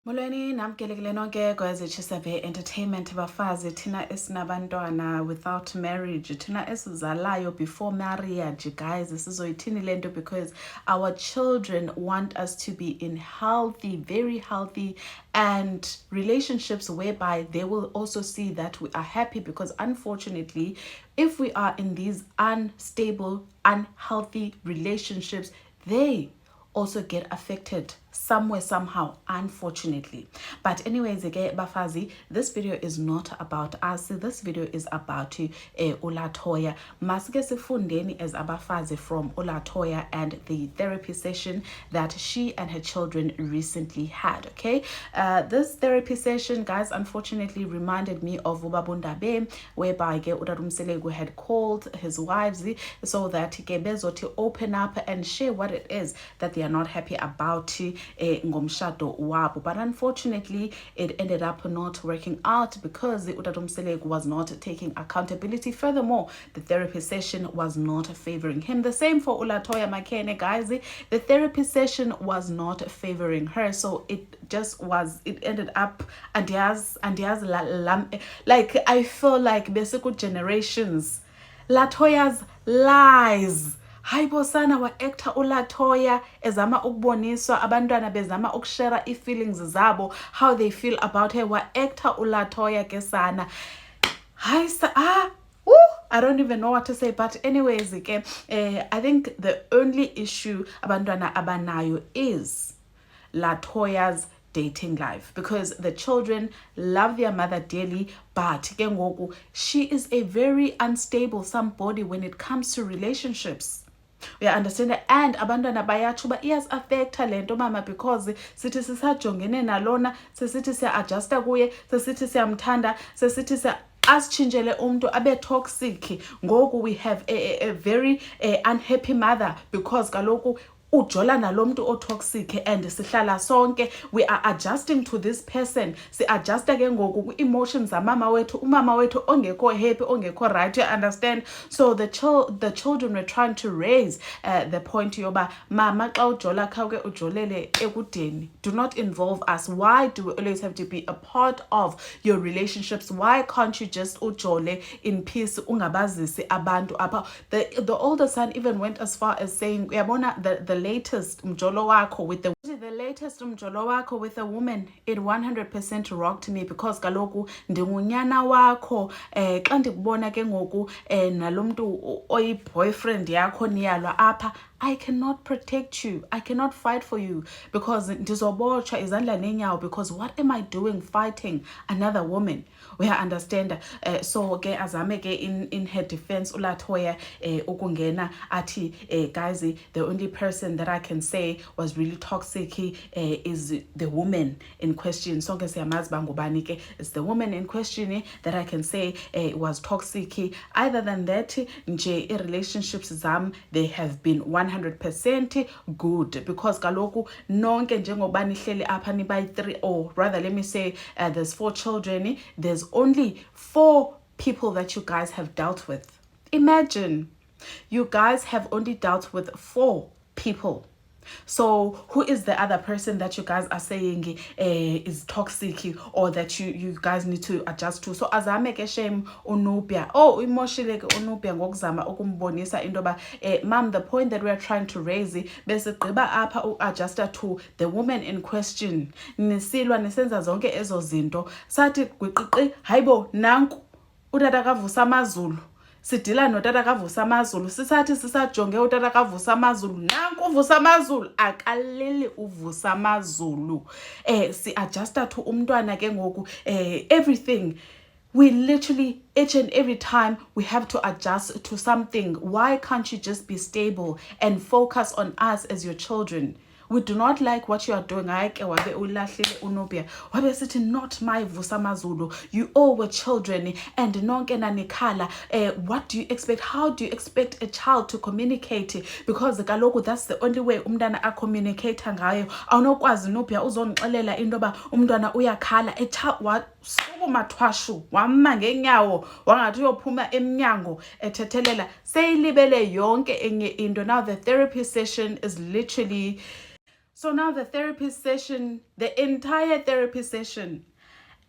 Molweni namkelekile nonke kwezeChisabe Entertainment bafazi thina esinabantwana without marriage thina esizalayo before marriage guys sizoyithini lento because our children want us to be in healthy, very healthy and relationships whereby they will also see that we are happy, because unfortunately if we are in these unstable, unhealthy relationships, they also get affected somewhere, somehow, unfortunately. But anyways, again, bafazi, this video is not about us. This video is about uLatoya. Masike sifundeni as abafazi from uLatoya and the therapy session that she and her children recently had. Okay, this therapy session, guys, unfortunately reminded me of Ubabundabe, whereby Udadumselegu had called his wives so that to open up and share what it is that they are not happy about ngomshado wabo. But unfortunately it ended up not working out because the Utatumselegu was not taking accountability. Furthermore, the therapy session was not favoring him. The same for uLatoya Makene, guys. The therapy session was not favoring her, so it ended up and like I feel like basically generations Latoya's lies. Hayibo sana wa-actor uLatoya ezama ukuboniswa abantwana bezama ukushare feelings zabo, how they feel about her. Wa-actor uLatoya ke sana. I don't even know what to say, but anyways, I think the only issue abantwana abanayo is Latoya's dating life, because the children love their mother dearly, but she is a very unstable somebody when it comes to relationships. We understand, and abantwana bayachuba iyas affecta lento mama, because sithi sisajongene nalona sesithi siya-adjusta kuye, sesithi siyamthanda, sesithi siya asitshintshele umuntu abe toxic. Ngoku we have a very unhappy mother because kaloku ujola nalomuntu otoxic and sihlala sonke, we are adjusting to this person. Si adjusta ke ngoku ku-emotions zamama wethu, umama wethu ongekho happy, ongekho right, you understand? So the children were trying to raise the point yoba mama xa ujola khawuke ujolele ekudeni, do not involve us. Why do we always have to be a part of your relationships? Why can't you just ujole in peace, ungabazisi abantu apha? The older son even went as far as saying uyabona the latest mjolo wako with a woman, it 100% rocked me, because kaloku ndingunyana wako xa ndikubona ke ngoku nalomntu oyi boyfriend yakho niyalwa apha, I cannot protect you, I cannot fight for you, because ndizobotshwa izandla neenyawo, because what am I doing fighting another woman? We understand. So ke azame ke in her defense uLatoya ukungena athi guys, the only person that I can say was really toxic is the woman in question. Sonke siyamazi bangubani ke, it's the woman in question that I can say was toxic. Other than that, nje relationships zam, they have been 100% good, because kaloku nonke njengoba nihleli apha nibayi 3, or rather let me say there's 4 children, there's only 4 people that you guys have dealt with. Imagine you guys have only dealt with 4 people. So who is the other person that you guys are saying is toxic, or that you guys need to adjust to? So azame ke shame uNubia, imoshile ke uNubia ngokuzama ukumbonisa indoba mom, the point that we are trying to raise bese gqiba apha uadjusta to the woman in question, nisilwa nisenza zonke ezo zinto, sathi gwiqiqi hayibo nanku utata kavusa amazulu, sidila notata kavusa amazulu, sisathi sisajonge utata kavusa amazulu, nanku uvusa amazulu, akaleli uvusa amazulu. Si-adjusta to umntwana ke ngoku, everything. We literally, each and every time, we have to adjust to something. Why can't you just be stable and focus on us as your children? We do not like what you are doing. Not my Vusamazulu. You all were children and nonke nanikhala. What do you expect? How do you expect a child to communicate? Because kaloku that's the only way umntana a communicate ngayo. Awunokwazi Nubia uzonixelela indoba umntwana uyakhala. A child what sukumathwashu wama ngenyawo wangathi uyophuma emnyango ethethelela seyilibele yonke enye into. Now the therapy session is literally So now the entire therapy session,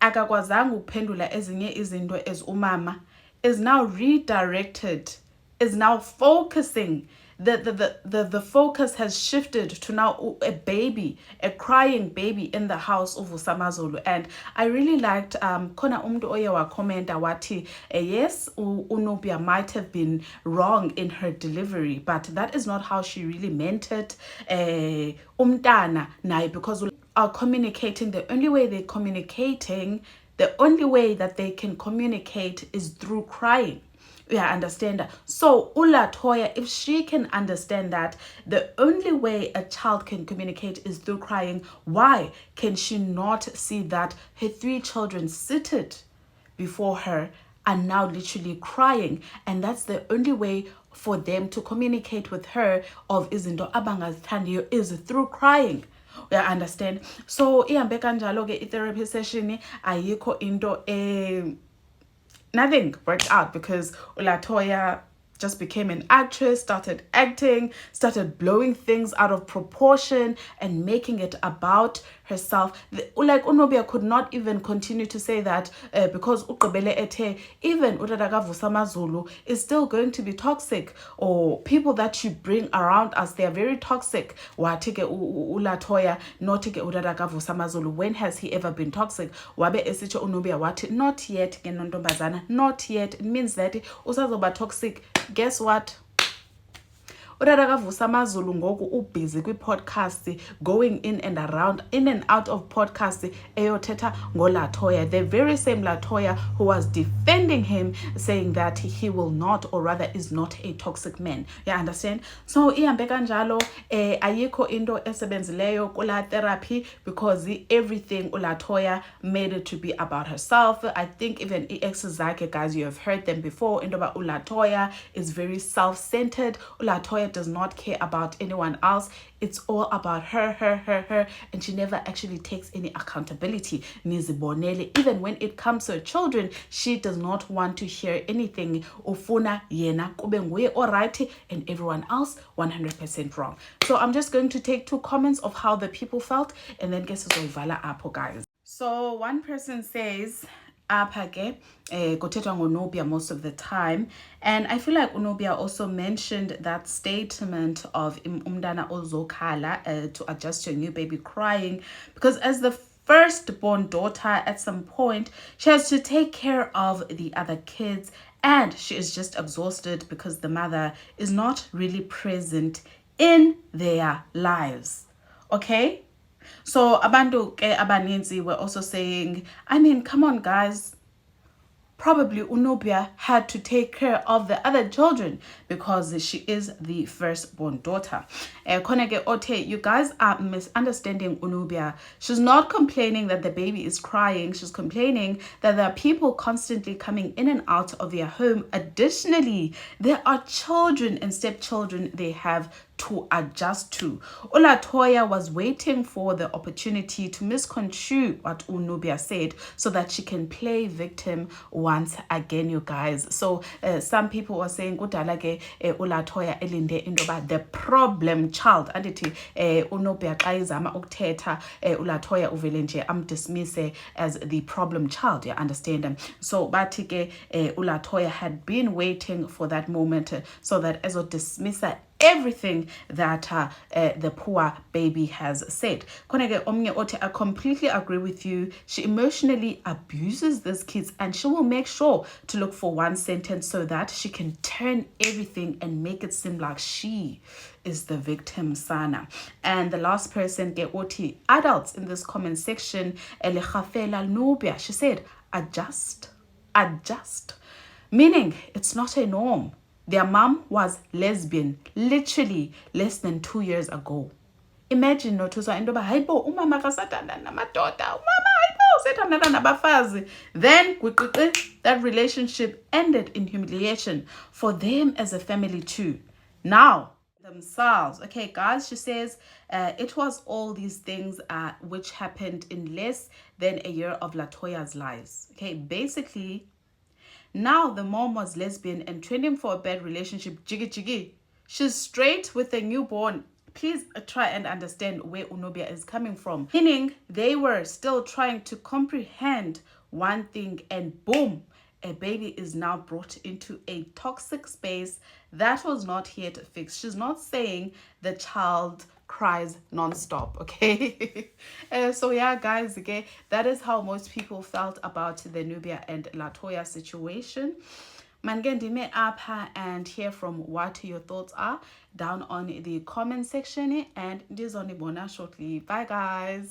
akakwazanga ukuphendula ezinye izinto as umama, is now redirected, is now focusing. The focus has shifted to now a crying baby in the house of Usamazulu. And I really liked khona umuntu oye wakhomenta wathi yes, uNobia might have been wrong in her delivery, but that is not how she really meant it. Umntana naye, because are communicating, the only way they're communicating, the only way that they can communicate is through crying. Yeah, understand that. So uLatoya, if she can understand that the only way a child can communicate is through crying, why can she not see that her 3 children seated before her are now literally crying? And that's the only way for them to communicate with her of izinto abangazithandiyo is through crying. Yeah, understand. So ihambe kanjalo ke i-therapy session ayikho into nothing worked out, because uLatoya just became an actress, started acting, started blowing things out of proportion and making it about herself. Like uNobia could not even continue to say that because uqebele ethe even uTata kaVusamazulu is still going to be toxic, or people that you bring around us, they are very toxic. Wathi ke uLatoya nothi ke uTata kaVusamazulu, when has he ever been toxic? Wabe esitsho uNobia wathi not yet ke nontombazana, not yet. It means that usazoba toxic. Guess what? uTata kaVusamazulu ngoku ubusy kwi-podcast, going in and out of podcast eyothetha ngoLatoya, the very same Latoya who was defending him, saying that he will not, or rather is not, a toxic man. You understand? So ihambe kanjalo, ayikho into esebenzileyo kula therapy, because everything uLatoya made it to be about herself. I think even exes zakhe, guys, you have heard them before, into about uLatoya is very self-centered. uLatoya does not care about anyone else. It's all about her, and she never actually takes any accountability. Nizibonele, even when it comes to her children, she does not want to hear anything. Ufuna yena kube nguye alright and everyone else 100% wrong. So I'm just going to take 2 comments of how the people felt, and then guess who's vala apho, guys. So one person says apha ke kuthethwa ngoNobia most of the time, and I feel like uNobia also mentioned that statement of umntana ozokhala to adjust your new baby crying, because as the firstborn daughter, at some point she has to take care of the other kids, and she is just exhausted because the mother is not really present in their lives. Okay, so abantu ke abaninzi were also saying, I mean, come on guys, probably uNobia had to take care of the other children because she is the firstborn daughter. Koneke Ote, you guys are misunderstanding uNobia. She's not complaining that the baby is crying. She's complaining that there are people constantly coming in and out of their home. Additionally, there are children and stepchildren they have to adjust to. uLatoya was waiting for the opportunity to misconstrue what uNobia said so that she can play victim once again, you guys. So some people were saying kudala ke uLatoya elinde indoba the problem child, andithi uNobia xa izama ukuthetha uLatoya uvele nje amdismisse as the problem child, you understand. So bathi ke uLatoya had been waiting for that moment so that ezodismissa everything that the poor baby has said. Koneke omnye othi, I completely agree with you. She emotionally abuses these kids, and she will make sure to look for one sentence so that she can turn everything and make it seem like she is the victim sana. And the last person ke othi, adults in this comment section elechafela Nobia, she said adjust, meaning it's not a norm. Their mom was lesbian literally less than 2 years ago. Imagine notuzwa indoba hayibo umama kasatanda namadoda, umama hayibo sethandana nabafazi. Then that relationship ended in humiliation for them as a family too. Now themselves. Okay guys, she says it was all these things which happened in less than a year of Latoya's lives. Okay, basically now the mom was lesbian and trending for a bad relationship, jiggy. She's straight with a newborn. please try and understand where Unobia is coming from. Meaning, they were still trying to comprehend one thing, and boom, a baby is now brought into a toxic space that was not yet fixed. She's not saying the child cries non-stop, okay? So yeah, guys, okay, that is how most people felt about the Nubia and Latoya situation. Mangendime apha and hear from what your thoughts are down on the comment section, and this on the bona shortly. Bye guys.